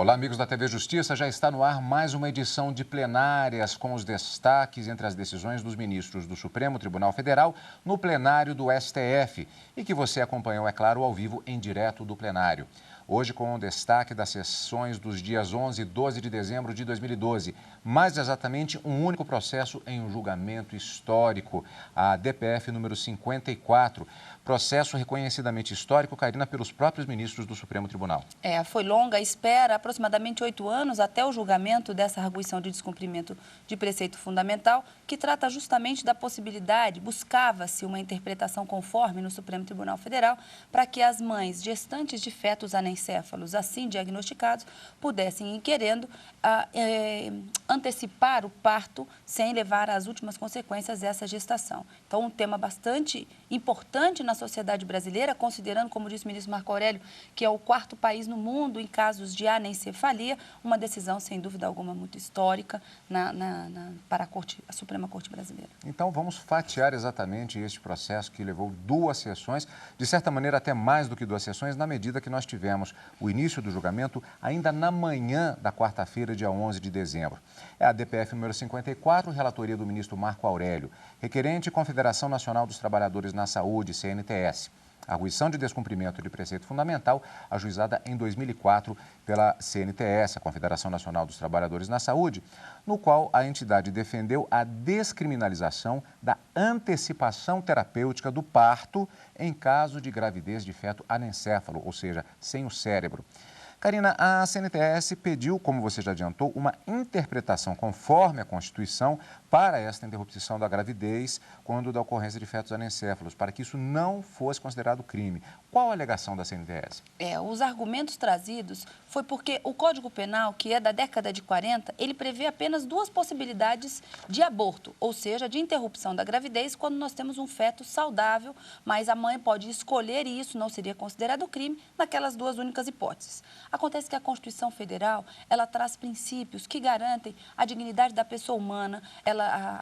Olá, amigos da TV Justiça. Já está no ar mais uma edição de plenárias com os destaques entre as decisões dos ministros do Supremo Tribunal Federal no plenário do STF e que você acompanhou, é claro, ao vivo em direto do plenário. Hoje com o destaque das sessões dos dias 11 e 12 de dezembro de 2012. Mais exatamente, um único processo em um julgamento histórico, a DPF número 54. Processo reconhecidamente histórico, Karina, pelos próprios ministros do Supremo Tribunal. Foi longa a espera, aproximadamente 8 anos, até o julgamento dessa arguição de descumprimento de preceito fundamental, que trata justamente da possibilidade, buscava-se uma interpretação conforme no Supremo Tribunal Federal, para que as mães gestantes de fetos anencéfalos, assim diagnosticados, pudessem, ir querendo, antecipar o parto sem levar às últimas consequências dessa gestação. Então, um tema bastante importante na sociedade brasileira, considerando, como disse o ministro Marco Aurélio, que é o 4º país no mundo em casos de anencefalia, uma decisão, sem dúvida alguma, muito histórica para a Suprema Corte Brasileira. Então, vamos fatiar exatamente este processo que levou 2 sessões, de certa maneira até mais do que 2 sessões, na medida que nós tivemos o início do julgamento ainda na manhã da quarta-feira, dia 11 de dezembro. É a DPF número 54, relatoria do ministro Marco Aurélio, requerente Confederação Nacional dos Trabalhadores na Saúde, CNTS. Arguição de descumprimento de preceito fundamental, ajuizada em 2004 pela CNTS, a Confederação Nacional dos Trabalhadores na Saúde, no qual a entidade defendeu a descriminalização da antecipação terapêutica do parto em caso de gravidez de feto anencéfalo, ou seja, sem o cérebro. Karina, a CNTS pediu, como você já adiantou, uma interpretação conforme a Constituição para esta interrupção da gravidez quando da ocorrência de fetos anencéfalos, para que isso não fosse considerado crime. Qual a alegação da CNTS? Os argumentos trazidos foi porque o Código Penal, que é da década de 40, ele prevê apenas 2 possibilidades de aborto, ou seja, de interrupção da gravidez quando nós temos um feto saudável, mas a mãe pode escolher e isso não seria considerado crime naquelas 2 únicas hipóteses. Acontece que a Constituição Federal, ela traz princípios que garantem a dignidade da pessoa humana,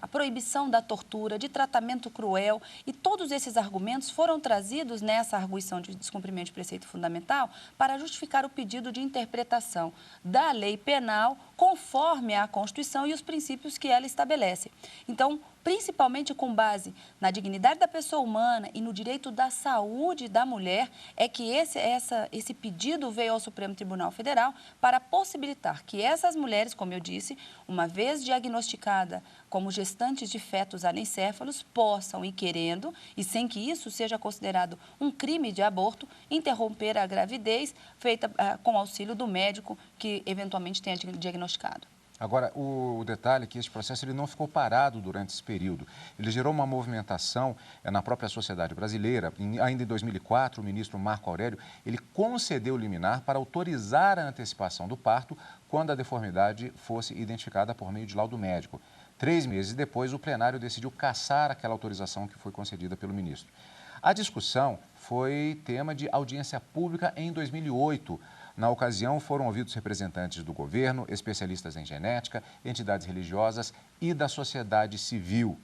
a proibição da tortura, de tratamento cruel, e todos esses argumentos foram trazidos nessa arguição de descumprimento de preceito fundamental para justificar o pedido de interpretação da lei penal conforme a Constituição e os princípios que ela estabelece. Então, principalmente com base na dignidade da pessoa humana e no direito da saúde da mulher, é que esse pedido veio ao Supremo Tribunal Federal para possibilitar que essas mulheres, como eu disse, uma vez diagnosticada como gestantes de fetos anencéfalos, possam ir querendo, e sem que isso seja considerado um crime de aborto, interromper a gravidez feita com auxílio do médico que eventualmente tenha diagnosticado. Agora, o detalhe é que esse processo ele não ficou parado durante esse período. Ele gerou uma movimentação na própria sociedade brasileira. Ainda em 2004, o ministro Marco Aurélio ele concedeu liminar para autorizar a antecipação do parto quando a deformidade fosse identificada por meio de laudo médico. 3 meses depois, o plenário decidiu cassar aquela autorização que foi concedida pelo ministro. A discussão foi tema de audiência pública em 2008. Na ocasião, foram ouvidos representantes do governo, especialistas em genética, entidades religiosas e da sociedade civil.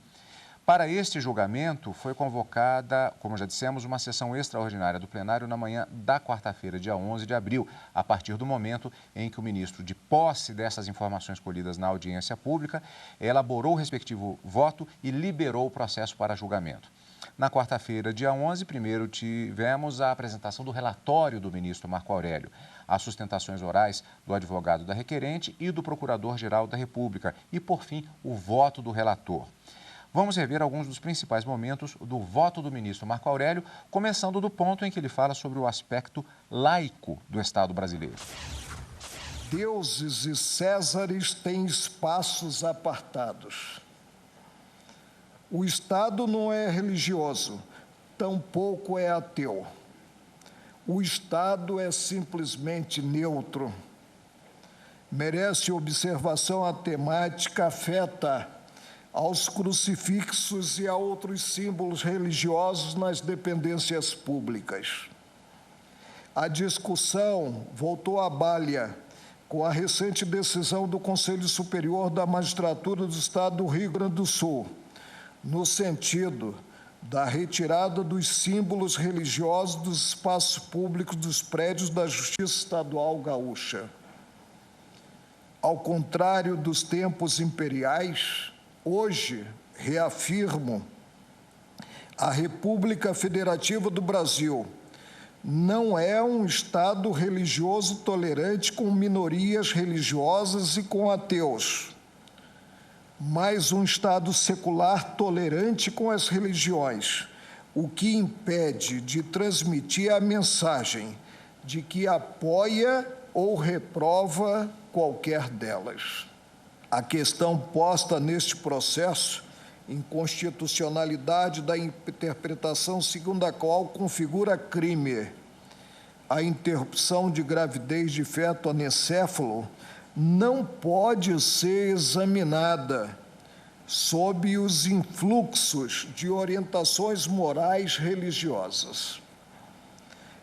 Para este julgamento, foi convocada, como já dissemos, uma sessão extraordinária do plenário na manhã da quarta-feira, dia 11 de abril, a partir do momento em que o ministro, de posse dessas informações colhidas na audiência pública, elaborou o respectivo voto e liberou o processo para julgamento. Na quarta-feira, dia 11, primeiro tivemos a apresentação do relatório do ministro Marco Aurélio, as sustentações orais do advogado da requerente e do Procurador-Geral da República e, por fim, o voto do relator. Vamos rever alguns dos principais momentos do voto do ministro Marco Aurélio, começando do ponto em que ele fala sobre o aspecto laico do Estado brasileiro. Deuses e Césares têm espaços apartados. O Estado não é religioso, tampouco é ateu. O Estado é simplesmente neutro. Merece observação a temática afeta aos crucifixos e a outros símbolos religiosos nas dependências públicas. A discussão voltou à baila com a recente decisão do Conselho Superior da Magistratura do Estado do Rio Grande do Sul, no sentido da retirada dos símbolos religiosos dos espaços públicos dos prédios da Justiça Estadual Gaúcha. Ao contrário dos tempos imperiais, hoje reafirmo: a República Federativa do Brasil não é um Estado religioso tolerante com minorias religiosas e com ateus, mas um Estado secular tolerante com as religiões, o que impede de transmitir a mensagem de que apoia ou reprova qualquer delas. A questão posta neste processo, inconstitucionalidade da interpretação segundo a qual configura crime a interrupção de gravidez de feto anencéfalo, não pode ser examinada sob os influxos de orientações morais religiosas.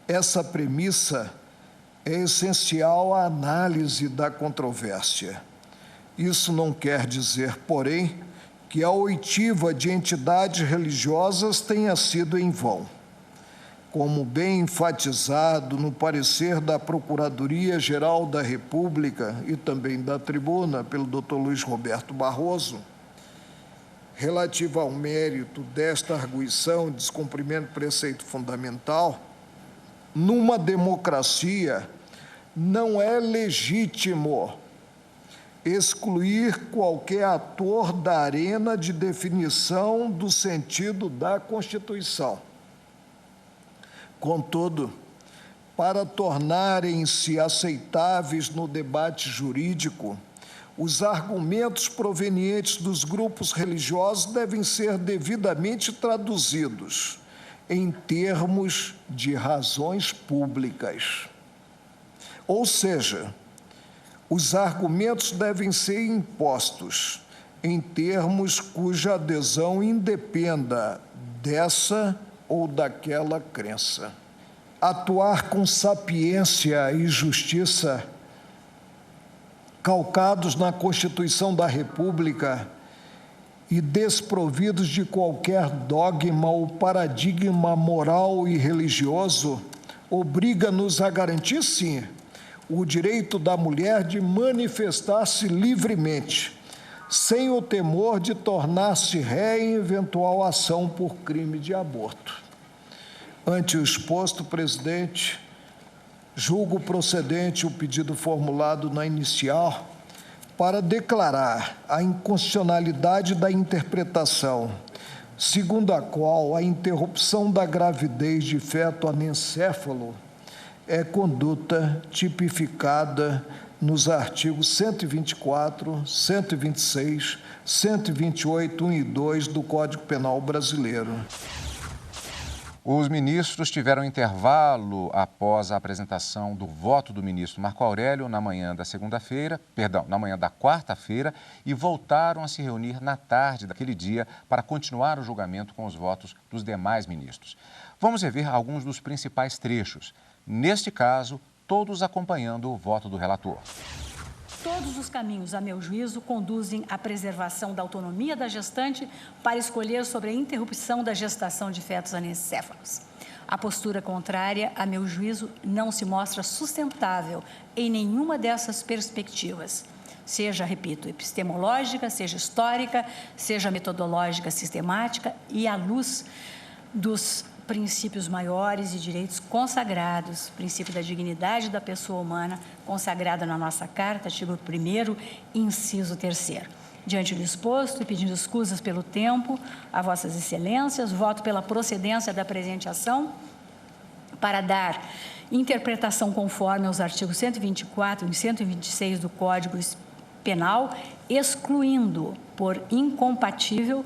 Essa premissa é essencial à análise da controvérsia. Isso não quer dizer, porém, que a oitiva de entidades religiosas tenha sido em vão. Como bem enfatizado no parecer da Procuradoria-Geral da República e também da tribuna pelo Dr. Luiz Roberto Barroso, relativa ao mérito desta arguição de descumprimento de preceito fundamental, numa democracia não é legítimo excluir qualquer ator da arena de definição do sentido da Constituição. Contudo, para tornarem-se aceitáveis no debate jurídico, os argumentos provenientes dos grupos religiosos devem ser devidamente traduzidos em termos de razões públicas. Ou seja, os argumentos devem ser impostos em termos cuja adesão independa dessa ou daquela crença. Atuar com sapiência e justiça, calcados na Constituição da República e desprovidos de qualquer dogma ou paradigma moral e religioso, obriga-nos a garantir, sim, o direito da mulher de manifestar-se livremente, sem o temor de tornar-se ré em eventual ação por crime de aborto. Ante o exposto, presidente, julgo procedente o pedido formulado na inicial para declarar a inconstitucionalidade da interpretação, segundo a qual a interrupção da gravidez de feto anencéfalo é conduta tipificada nos artigos 124, 126, 128, 1 e 2 do Código Penal Brasileiro. Os ministros tiveram intervalo após a apresentação do voto do ministro Marco Aurélio na manhã da quarta-feira, e voltaram a se reunir na tarde daquele dia para continuar o julgamento com os votos dos demais ministros. Vamos rever alguns dos principais trechos. Neste caso, todos acompanhando o voto do relator. Todos os caminhos, a meu juízo, conduzem à preservação da autonomia da gestante para escolher sobre a interrupção da gestação de fetos anencéfalos. A postura contrária, a meu juízo, não se mostra sustentável em nenhuma dessas perspectivas, seja, repito, epistemológica, seja histórica, seja metodológica, sistemática, e à luz dos princípios maiores e direitos consagrados, princípio da dignidade da pessoa humana, consagrado na nossa Carta, artigo 1º, inciso 3º. Diante do exposto e pedindo escusas pelo tempo, a vossas excelências, voto pela procedência da presente ação para dar interpretação conforme aos artigos 124 e 126 do Código Penal, excluindo por incompatível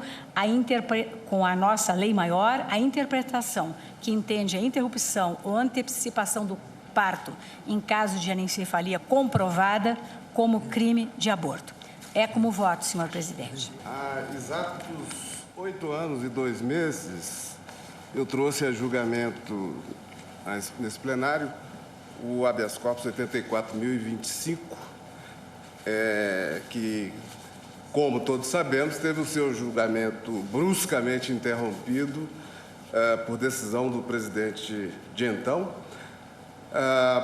com a nossa lei maior a interpretação que entende a interrupção ou antecipação do parto em caso de anencefalia comprovada como crime de aborto. É como voto, senhor presidente. Há exatos 8 anos e 2 meses, eu trouxe a julgamento nesse plenário o habeas corpus 84.025, que, como todos sabemos, teve o seu julgamento bruscamente interrompido por decisão do presidente de então,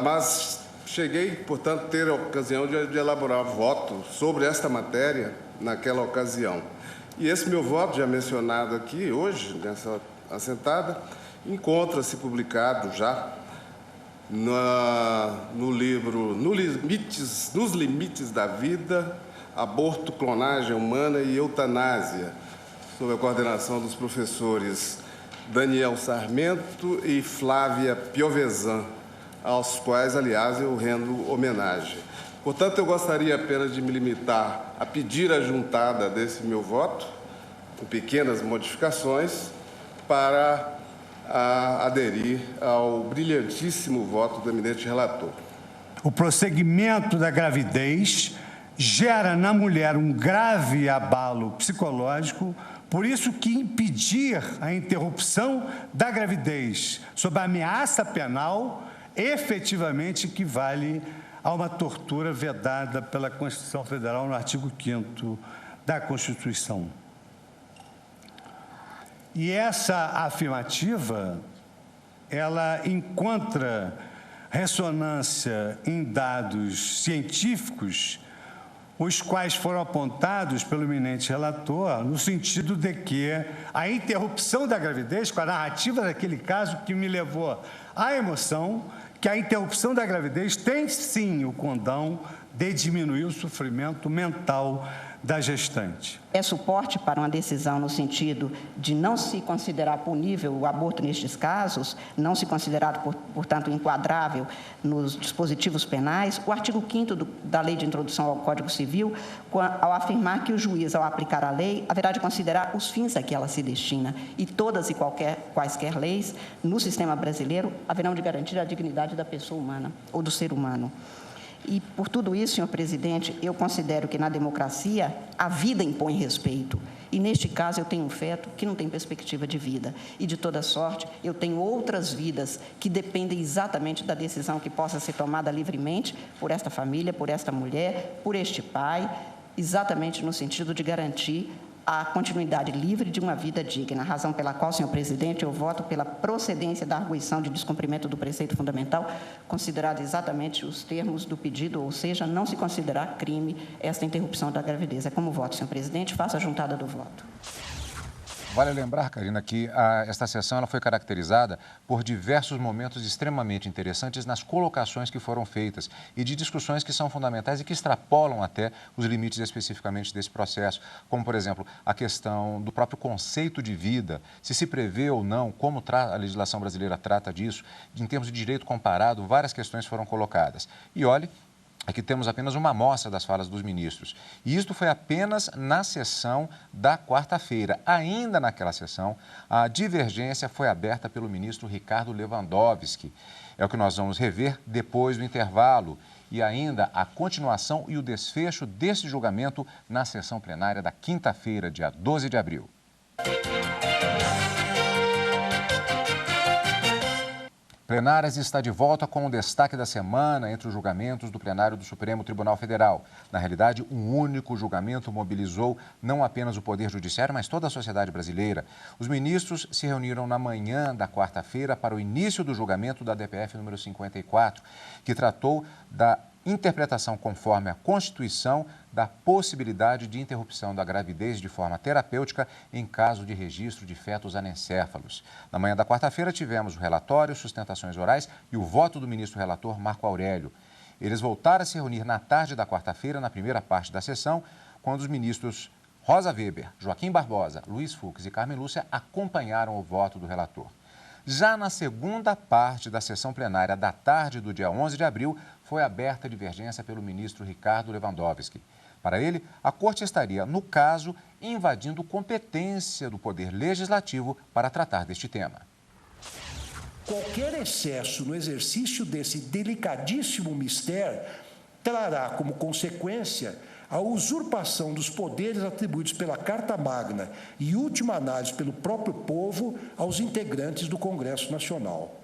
mas cheguei, portanto, a ter a ocasião de elaborar voto sobre esta matéria naquela ocasião. E esse meu voto, já mencionado aqui hoje, nessa assentada, encontra-se publicado já no livro Nos Limites da Vida, Aborto, Clonagem Humana e Eutanásia, sob a coordenação dos professores Daniel Sarmento e Flávia Piovesan, aos quais, aliás, eu rendo homenagem. Portanto, eu gostaria apenas de me limitar a pedir a juntada desse meu voto, com pequenas modificações, para aderir ao brilhantíssimo voto do eminente relator. O prosseguimento da gravidez gera na mulher um grave abalo psicológico, por isso que impedir a interrupção da gravidez sob a ameaça penal efetivamente equivale a uma tortura vedada pela Constituição Federal no artigo 5º da Constituição. E essa afirmativa, ela encontra ressonância em dados científicos, os quais foram apontados pelo eminente relator, no sentido de que a interrupção da gravidez, com a narrativa daquele caso que me levou à emoção, que a interrupção da gravidez tem sim o condão de diminuir o sofrimento mental da gestante. É suporte para uma decisão no sentido de não se considerar punível o aborto nestes casos, não se considerar, portanto, enquadrável nos dispositivos penais, o artigo 5º da Lei de Introdução ao Código Civil, ao afirmar que o juiz, ao aplicar a lei, haverá de considerar os fins a que ela se destina, e todas e quaisquer leis no sistema brasileiro haverão de garantir a dignidade da pessoa humana ou do ser humano. E, por tudo isso, senhor presidente, eu considero que, na democracia, a vida impõe respeito. E, neste caso, eu tenho um feto que não tem perspectiva de vida. E, de toda sorte, eu tenho outras vidas que dependem exatamente da decisão que possa ser tomada livremente por esta família, por esta mulher, por este pai, exatamente no sentido de garantir a continuidade livre de uma vida digna, razão pela qual, senhor presidente, eu voto pela procedência da arguição de descumprimento do preceito fundamental, considerado exatamente os termos do pedido, ou seja, não se considerar crime esta interrupção da gravidez. É como voto, senhor presidente, faça a juntada do voto. Vale lembrar, Karina, que esta sessão ela foi caracterizada por diversos momentos extremamente interessantes nas colocações que foram feitas e de discussões que são fundamentais e que extrapolam até os limites especificamente desse processo, como, por exemplo, a questão do próprio conceito de vida, se prevê ou não, como a legislação brasileira trata disso, em termos de direito comparado, várias questões foram colocadas. E olhe, aqui temos apenas uma amostra das falas dos ministros. E isto foi apenas na sessão da quarta-feira. Ainda naquela sessão, a divergência foi aberta pelo ministro Ricardo Lewandowski. É o que nós vamos rever depois do intervalo. E ainda a continuação e o desfecho desse julgamento na sessão plenária da quinta-feira, dia 12 de abril. Plenárias está de volta com o destaque da semana entre os julgamentos do plenário do Supremo Tribunal Federal. Na realidade, um único julgamento mobilizou não apenas o Poder Judiciário, mas toda a sociedade brasileira. Os ministros se reuniram na manhã da quarta-feira para o início do julgamento da DPF número 54, que tratou da interpretação conforme a Constituição da possibilidade de interrupção da gravidez de forma terapêutica em caso de registro de fetos anencéfalos. Na manhã da quarta-feira tivemos o relatório, sustentações orais e o voto do ministro relator Marco Aurélio. Eles voltaram a se reunir na tarde da quarta-feira, na primeira parte da sessão, quando os ministros Rosa Weber, Joaquim Barbosa, Luiz Fux e Carmen Lúcia acompanharam o voto do relator. Já na segunda parte da sessão plenária da tarde do dia 11 de abril, foi aberta a divergência pelo ministro Ricardo Lewandowski. Para ele, a Corte estaria, no caso, invadindo competência do Poder Legislativo para tratar deste tema. Qualquer excesso no exercício desse delicadíssimo mistério trará como consequência a usurpação dos poderes atribuídos pela Carta Magna e, última análise, pelo próprio povo aos integrantes do Congresso Nacional.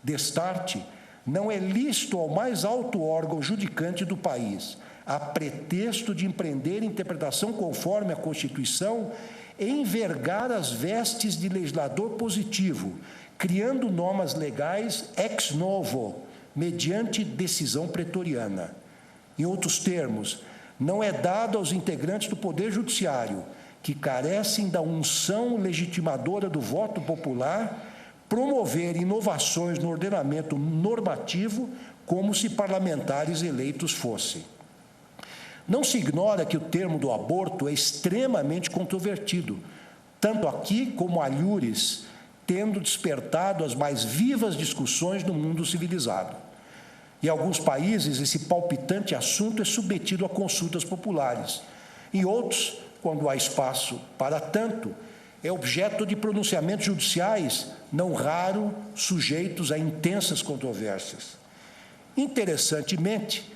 Destarte, não é lícito ao mais alto órgão judicante do país, a pretexto de empreender interpretação conforme a Constituição, envergar as vestes de legislador positivo, criando normas legais ex novo, mediante decisão pretoriana. Em outros termos, não é dado aos integrantes do Poder Judiciário, que carecem da unção legitimadora do voto popular, promover inovações no ordenamento normativo como se parlamentares eleitos fossem. Não se ignora que o termo do aborto é extremamente controvertido, tanto aqui como alhures, tendo despertado as mais vivas discussões no mundo civilizado. Em alguns países, esse palpitante assunto é submetido a consultas populares. Em outros, quando há espaço para tanto, é objeto de pronunciamentos judiciais, não raro sujeitos a intensas controvérsias. Interessantemente,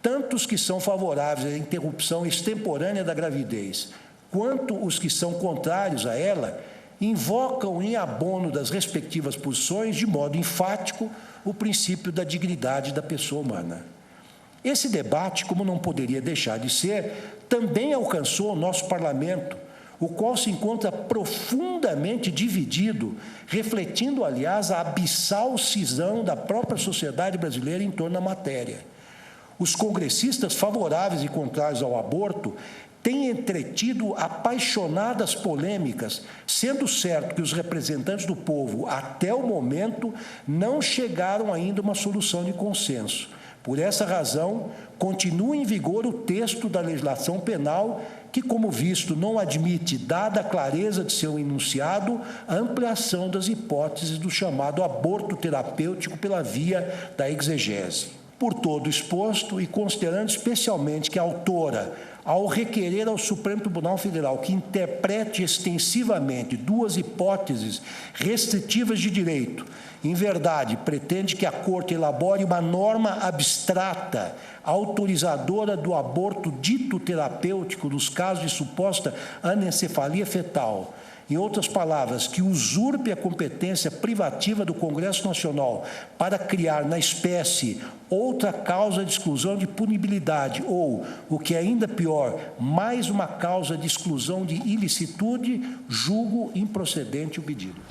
tanto os que são favoráveis à interrupção extemporânea da gravidez, quanto os que são contrários a ela, invocam em abono das respectivas posições, de modo enfático, o princípio da dignidade da pessoa humana. Esse debate, como não poderia deixar de ser, também alcançou o nosso parlamento, o qual se encontra profundamente dividido, refletindo, aliás, a abissal cisão da própria sociedade brasileira em torno da matéria. Os congressistas favoráveis e contrários ao aborto têm entretido apaixonadas polêmicas, sendo certo que os representantes do povo, até o momento, não chegaram ainda a uma solução de consenso. Por essa razão, continua em vigor o texto da legislação penal que, como visto, não admite, dada a clareza de seu enunciado, a ampliação das hipóteses do chamado aborto terapêutico pela via da exegese. Por todo exposto e considerando especialmente que a autora, ao requerer ao Supremo Tribunal Federal que interprete extensivamente duas hipóteses restritivas de direito, em verdade, pretende que a Corte elabore uma norma abstrata, autorizadora do aborto dito terapêutico nos casos de suposta anencefalia fetal. Em outras palavras, que usurpe a competência privativa do Congresso Nacional para criar na espécie outra causa de exclusão de punibilidade ou, o que é ainda pior, mais uma causa de exclusão de ilicitude, julgo improcedente o pedido.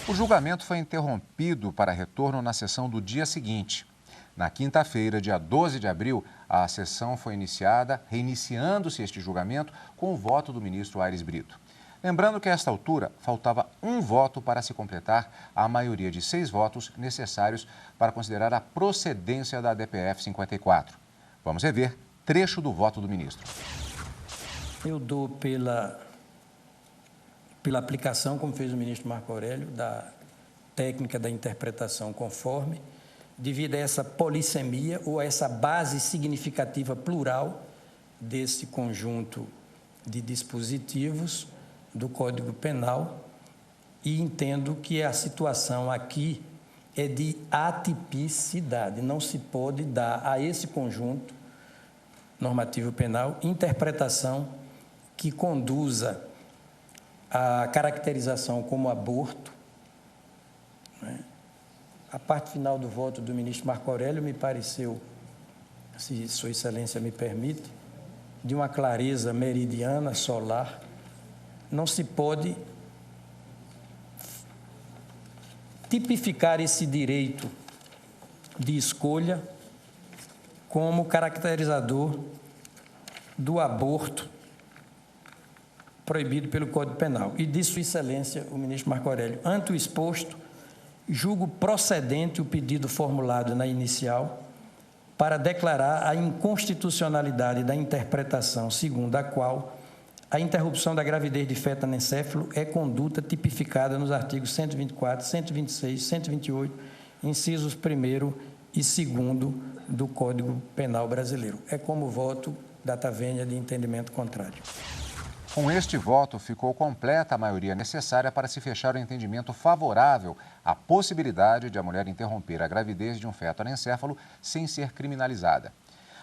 O julgamento foi interrompido para retorno na sessão do dia seguinte. Na quinta-feira, dia 12 de abril, a sessão foi iniciada, reiniciando-se este julgamento com o voto do ministro Aires Brito. Lembrando que, a esta altura, faltava um voto para se completar a maioria de 6 votos necessários para considerar a procedência da DPF 54. Vamos rever trecho do voto do ministro. Eu dou pela aplicação, como fez o ministro Marco Aurélio, da técnica da interpretação conforme, devido a essa polissemia ou a essa base significativa plural desse conjunto de dispositivos do Código Penal, e entendo que a situação aqui é de atipicidade. Não se pode dar a esse conjunto normativo penal interpretação que conduza à caracterização como aborto, né? A parte final do voto do ministro Marco Aurélio me pareceu, se Sua Excelência me permite, de uma clareza meridiana, solar. Não se pode tipificar esse direito de escolha como caracterizador do aborto proibido pelo Código Penal. E de Sua Excelência, o ministro Marco Aurélio, ante o exposto, julgo procedente o pedido formulado na inicial para declarar a inconstitucionalidade da interpretação segundo a qual a interrupção da gravidez de feto anencéfalo é conduta tipificada nos artigos 124, 126, 128, incisos 1º e 2º do Código Penal brasileiro. É como voto data vênia de entendimento contrário. Com este voto, ficou completa a maioria necessária para se fechar o entendimento favorável à possibilidade de a mulher interromper a gravidez de um feto anencéfalo sem ser criminalizada.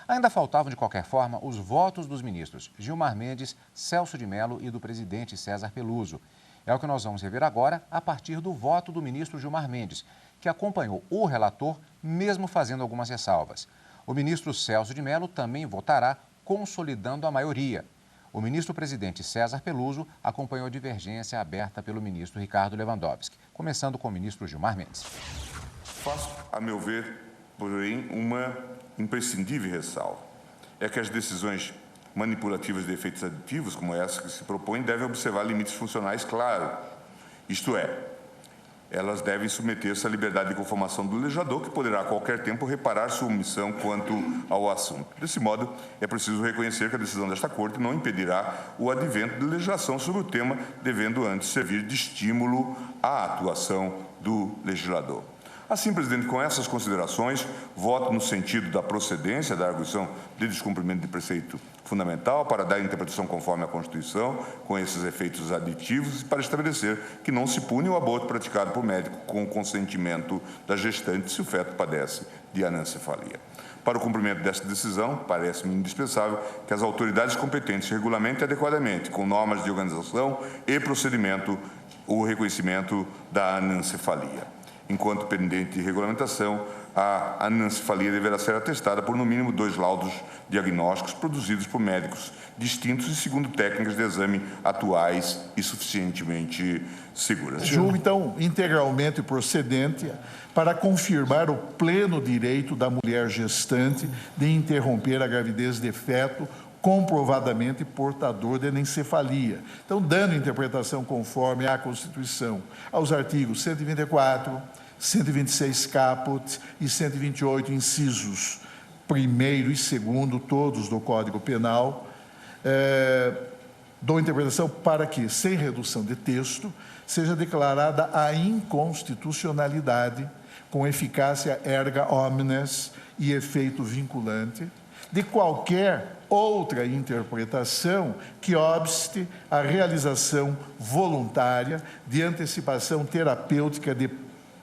Ainda faltavam, de qualquer forma, os votos dos ministros Gilmar Mendes, Celso de Mello e do presidente César Peluso. É o que nós vamos rever agora a partir do voto do ministro Gilmar Mendes, que acompanhou o relator, mesmo fazendo algumas ressalvas. O ministro Celso de Mello também votará, consolidando a maioria. O ministro-presidente César Peluso acompanhou a divergência aberta pelo ministro Ricardo Lewandowski, começando com o ministro Gilmar Mendes. Faço, a meu ver, porém, uma imprescindível ressalva. É que as decisões manipulativas de efeitos aditivos, como essa que se propõe, devem observar limites funcionais claros. Isto é, elas devem submeter-se à liberdade de conformação do legislador, que poderá a qualquer tempo reparar sua omissão quanto ao assunto. Desse modo, é preciso reconhecer que a decisão desta Corte não impedirá o advento de legislação sobre o tema, devendo antes servir de estímulo à atuação do legislador. Assim, presidente, com essas considerações, voto no sentido da procedência da arguição de descumprimento de preceito fundamental para dar interpretação conforme a Constituição, com esses efeitos aditivos, e para estabelecer que não se pune o aborto praticado por médico com o consentimento da gestante se o feto padece de anencefalia. Para o cumprimento desta decisão, parece-me indispensável que as autoridades competentes regulamentem adequadamente, com normas de organização e procedimento, o reconhecimento da anencefalia. Enquanto pendente de regulamentação, a anencefalia deverá ser atestada por no mínimo 2 laudos diagnósticos produzidos por médicos distintos e segundo técnicas de exame atuais e suficientemente seguras. Julgo, então, integralmente procedente para confirmar o pleno direito da mulher gestante de interromper a gravidez de feto comprovadamente portador de anencefalia. Então, dando interpretação conforme à Constituição, aos artigos 124, 126 caput e 128, incisos 1º e 2º, todos do Código Penal, dou interpretação para que, sem redução de texto, seja declarada a inconstitucionalidade com eficácia erga omnes e efeito vinculante de qualquer outra interpretação que obste a realização voluntária de antecipação terapêutica de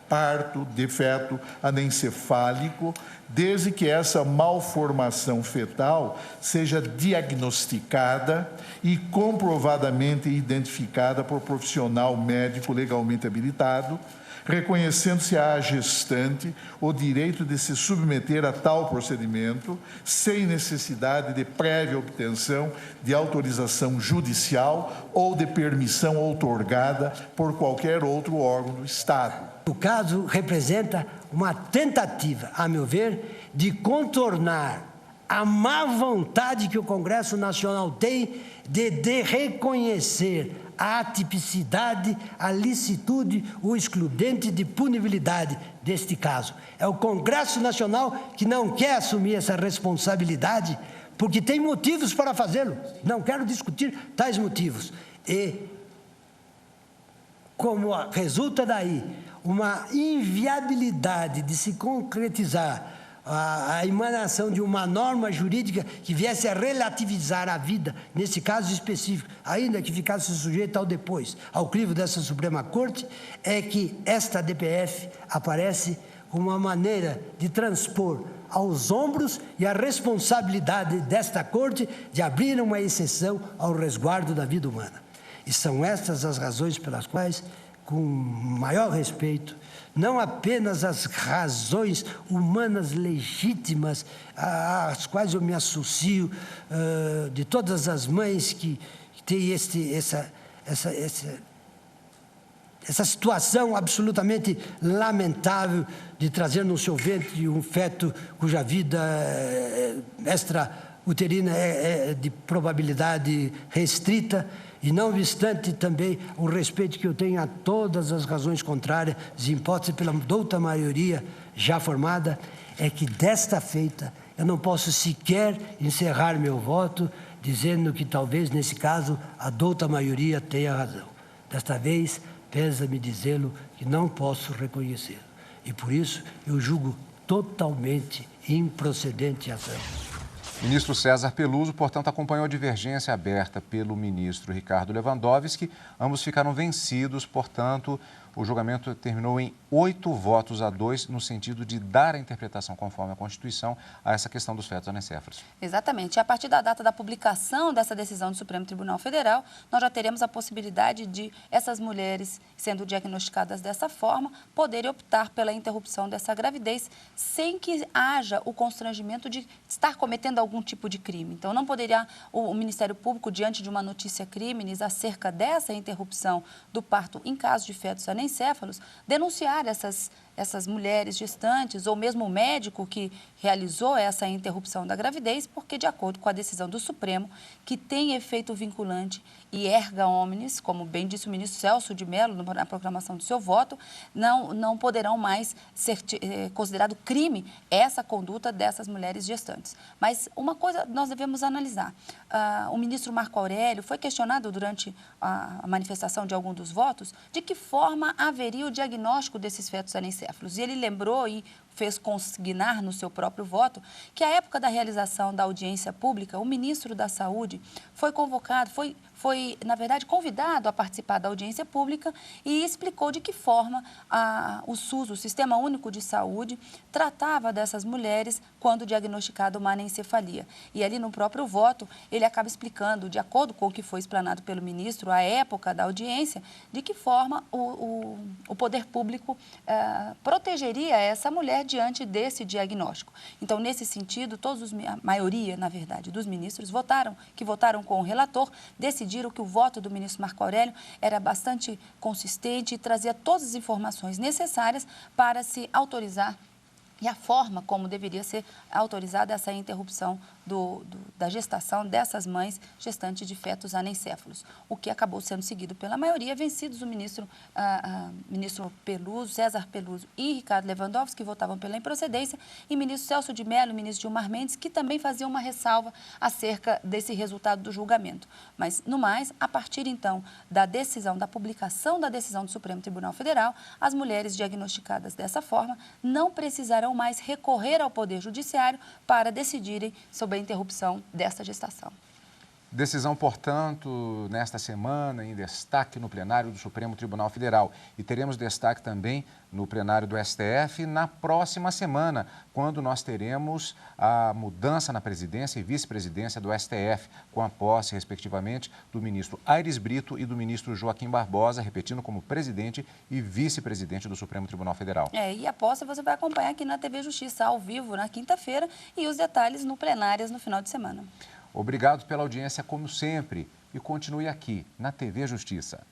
parto de feto anencefálico, desde que essa malformação fetal seja diagnosticada e comprovadamente identificada por profissional médico legalmente habilitado, reconhecendo-se à gestante o direito de se submeter a tal procedimento, sem necessidade de prévia obtenção de autorização judicial ou de permissão outorgada por qualquer outro órgão do Estado. O caso representa uma tentativa, a meu ver, de contornar a má vontade que o Congresso Nacional tem de reconhecer a atipicidade, a licitude, o excludente de punibilidade deste caso. É o Congresso Nacional que não quer assumir essa responsabilidade, porque tem motivos para fazê-lo. Não quero discutir tais motivos. E, como resulta daí uma inviabilidade de se concretizar a emanação de uma norma jurídica que viesse a relativizar a vida, nesse caso específico, ainda que ficasse sujeita ao depois, ao crivo dessa Suprema Corte, é que esta DPF aparece como uma maneira de transpor aos ombros e a responsabilidade desta Corte de abrir uma exceção ao resguardo da vida humana. E são estas as razões pelas quais, com maior respeito, não apenas as razões humanas legítimas às quais eu me associo, de todas as mães que têm essa situação absolutamente lamentável de trazer no seu ventre um feto cuja vida extrauterina é de probabilidade restrita, e não obstante também o respeito que eu tenho a todas as razões contrárias, impostas pela douta maioria já formada, é que desta feita eu não posso sequer encerrar meu voto dizendo que talvez nesse caso a douta maioria tenha razão. Desta vez, pesa-me dizê-lo que não posso reconhecê-lo. E por isso eu julgo totalmente improcedente a ação. Ministro César Peluso, portanto, acompanhou a divergência aberta pelo ministro Ricardo Lewandowski. Ambos ficaram vencidos, portanto, o julgamento terminou em 8-2, no sentido de dar a interpretação conforme a Constituição a essa questão dos fetos anencéfalos. Exatamente. E a partir da data da publicação dessa decisão do Supremo Tribunal Federal, nós já teremos a possibilidade de essas mulheres, sendo diagnosticadas dessa forma, poderem optar pela interrupção dessa gravidez sem que haja o constrangimento de estar cometendo algum tipo de crime. Então, não poderia o Ministério Público, diante de uma notícia crimes acerca dessa interrupção do parto em caso de fetos anencéfalos, denunciar essas mulheres gestantes, ou mesmo o médico que realizou essa interrupção da gravidez, porque, de acordo com a decisão do Supremo, que tem efeito vinculante e erga omnes, como bem disse o ministro Celso de Mello na proclamação do seu voto, não poderão mais ser considerado crime essa conduta dessas mulheres gestantes. Mas uma coisa nós devemos analisar. O ministro Marco Aurélio foi questionado durante a manifestação de algum dos votos de que forma haveria o diagnóstico desses fetos anencéfalos. E ele lembrou e fez consignar no seu próprio voto que, à época da realização da audiência pública, o ministro da Saúde foi convocado, foi, na verdade, convidado a participar da audiência pública e explicou de que forma o SUS, o Sistema Único de Saúde, tratava dessas mulheres quando diagnosticada uma anencefalia. E ali no próprio voto, ele acaba explicando, de acordo com o que foi explanado pelo ministro à época da audiência, de que forma o poder público protegeria essa mulher diante desse diagnóstico. Então, nesse sentido, a maioria, na verdade, dos ministros que votaram com o relator, decidiram que o voto do ministro Marco Aurélio era bastante consistente e trazia todas as informações necessárias para se autorizar e a forma como deveria ser autorizada essa interrupção da gestação dessas mães gestantes de fetos anencéfalos, o que acabou sendo seguido pela maioria, vencidos o ministro Peluso, César Peluso e Ricardo Lewandowski, que votavam pela improcedência, e ministro Celso de Mello e ministro Gilmar Mendes, que também faziam uma ressalva acerca desse resultado do julgamento. Mas, no mais, a partir, então, da publicação da decisão do Supremo Tribunal Federal, as mulheres diagnosticadas dessa forma não precisarão mais recorrer ao Poder Judiciário para decidirem sobre a interrupção desta gestação. Decisão, portanto, nesta semana, em destaque no plenário do Supremo Tribunal Federal. E teremos destaque também no plenário do STF na próxima semana, quando nós teremos a mudança na presidência e vice-presidência do STF, com a posse, respectivamente, do ministro Aires Brito e do ministro Joaquim Barbosa, repetindo como presidente e vice-presidente do Supremo Tribunal Federal. E a posse você vai acompanhar aqui na TV Justiça, ao vivo, na quinta-feira, e os detalhes no plenárias no final de semana. Obrigado pela audiência, como sempre, e continue aqui na TV Justiça.